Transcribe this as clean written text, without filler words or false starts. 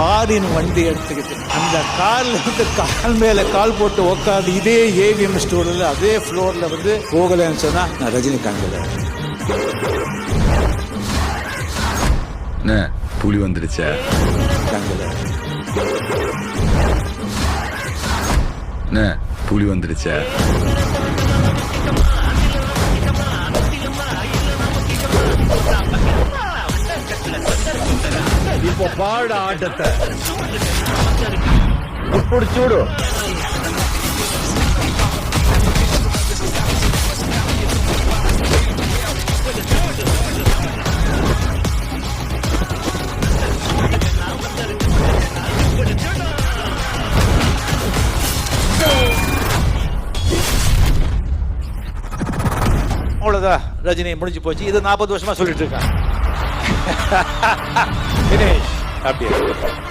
காரின் வண்டி எடுத்துக்கிட்டு அந்த கார்ல வந்து கால் மேல கால் போட்டு உட்காந்து இதே ஏவிஎம் ஸ்டோர்ல அதே ஃப்ளோர்ல வந்து போகலன்னு சொன்னா நான் ரஜினிகாந்த் புலி வந்துடுச்சா? புலி வந்துடுச்சா? இப்போ பாட ஆட்டத்தை ఇప్పుడు చూడు. அவ்வளவுதான், ரஜினி முடிஞ்சு போச்சு. இது 40 வருஷமா சொல்லிட்டு இருக்கான். அப்படியே